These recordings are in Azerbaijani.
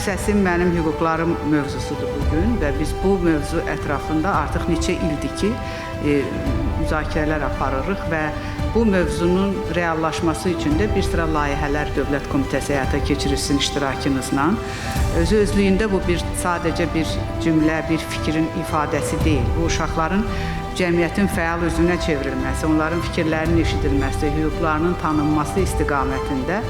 Səsim mənim hüquqlarım mövzusudur bugün və biz bu mövzu ətrafında artıq neçə ildir ki, müzakirələr aparırıq və bu mövzunun reallaşması üçün də bir sıra layihələr Dövlət Komitəsi həyata keçirilsin iştirakınızla. Özü-özlüyündə bu sadəcə bir cümlə, bir fikrin ifadəsi deyil. Bu uşaqların cəmiyyətin fəal üzvünə çevrilməsi, onların fikirlərinin eşidilməsi, hüquqlarının tanınması istiqamətində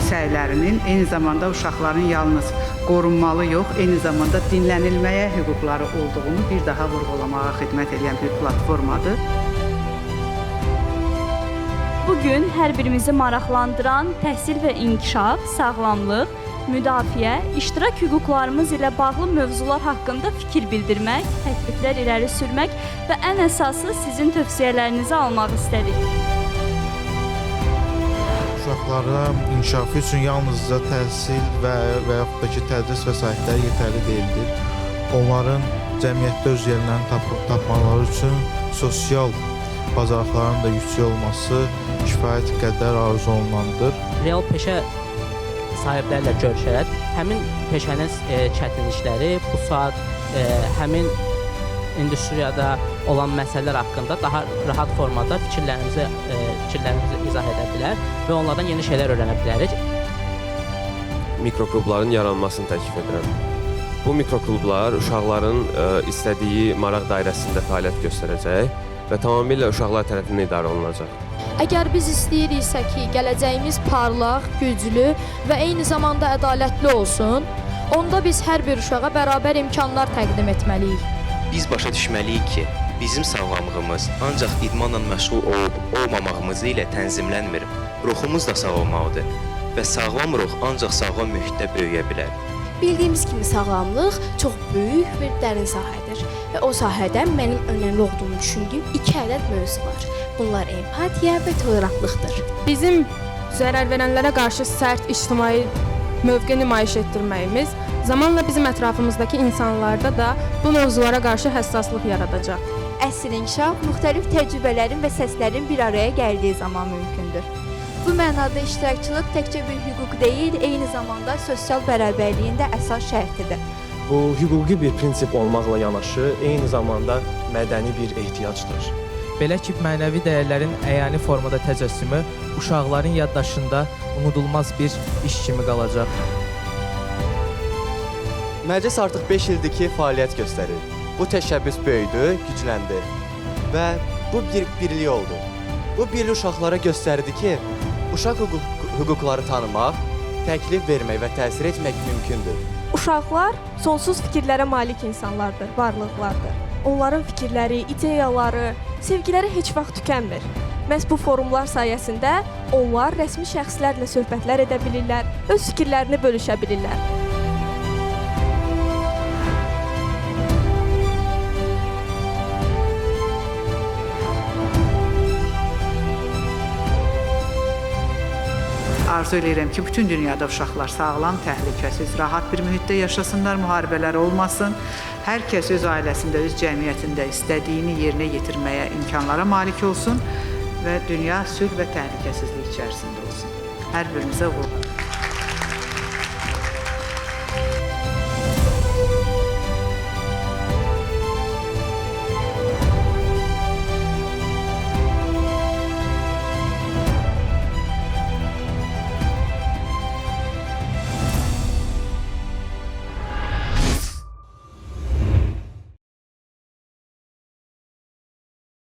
səylərinin, eyni zamanda uşaqların yalnız qorunmalı yox, eyni zamanda dinlənilməyə hüquqları olduğunu bir daha vurğulamağa xidmət edən bir platformadır. Bugün hər birimizi maraqlandıran təhsil və inkişaf, sağlamlıq, müdafiə, iştirak hüquqlarımız ilə bağlı mövzular haqqında fikir bildirmək, təkliflər irəli sürmək və ən əsası sizin tövsiyələrinizi almaq istədik. Uşaqlara inkişafı üçün yalnızca təhsil və yaxud da ki, tədris vəsaitləri yetərli deyildir. Onların cəmiyyətdə öz yerlərini tapmaları üçün sosial bacarıqların da yüksək olması kifayət qədər arzu olunandır. Real peşə sahiblərlə görüşərək həmin peşənin çətinlikləri, bu saat həmin industriyada olan məsələlər haqqında daha rahat formada fikirlərimizi izah edə bilər və onlardan yeni şeylər öyrənə bilərik. Mikroklubların yaranmasını təklif edirəm. Bu mikroklublar uşaqların istədiyi maraq dairəsində fəaliyyət göstərəcək və tamamilə uşaqlar tərəfindən idarə olunacaq. Əgər biz istəyiriksə ki, gələcəyimiz parlaq, güclü və eyni zamanda ədalətli olsun, onda biz hər bir uşağa bərabər imkanlar təqdim etməliyik. Biz başa düşməliyik ki, bizim sağlamlığımız ancaq idmanla məşğul olmamağımız ilə tənzimlənmir. Ruhumuz da sağ olmalıdır və sağlam ruh ancaq sağlam mühitdə böyüyə bilər. Bildiyimiz kimi sağlamlıq çox böyük bir dərin sahədir və o sahədə mənim önəmli olduğunu düşündüyüm 2 ədəd mövzu var. Bunlar empatiya və tolerantlıqdır. Bizim zərər verənlərə qarşı sərt ictimai mövqe nümayiş etdirməyimiz zamanla bizim ətrafımızdakı insanlarda da bu mövzulara qarşı həssaslıq yaradacaq. Əsl inkişaf müxtəlif təcrübələrin və səslərin bir araya gəldiyi zaman mümkündür. Bu mənada iştirakçılıq təkcə bir hüquq deyil, eyni zamanda sosial bərabərliyin də əsas şərtidir. Bu hüquqi bir prinsip olmaqla yanaşı, eyni zamanda mədəni bir ehtiyacdır. Belə ki, mənəvi dəyərlərin əyani formada təcəssümü uşaqların yaddaşında unudulmaz bir iş kimi qalacaq. Məclis artıq 5 ildir ki, fəaliyyət göstərir. Bu təşəbbüs böyüdü, gücləndi və bu bir birlik oldu. Bu birlik uşaqlara göstərdi ki, uşaq hüquqları tanımaq, təklif vermək və təsir etmək mümkündür. Uşaqlar sonsuz fikirlərə malik insanlardır, varlıqlardır. Onların fikirləri, ideyaları, sevgiləri heç vaxt tükənmir. Məhz bu forumlar sayəsində onlar rəsmi şəxslərlə söhbətlər edə bilirlər, öz fikirlərini bölüşə bilirlər. Arzu edirəm ki, bütün dünyada uşaqlar sağlam, təhlükəsiz, rahat bir mühitdə yaşasınlar, müharibələr olmasın. Hər kəs öz ailəsində, öz cəmiyyətində istədiyini yerinə yetirməyə imkanlara malik olsun və dünya sülh və təhlükəsizlik içərisində olsun. Hər birimizə uğurlar.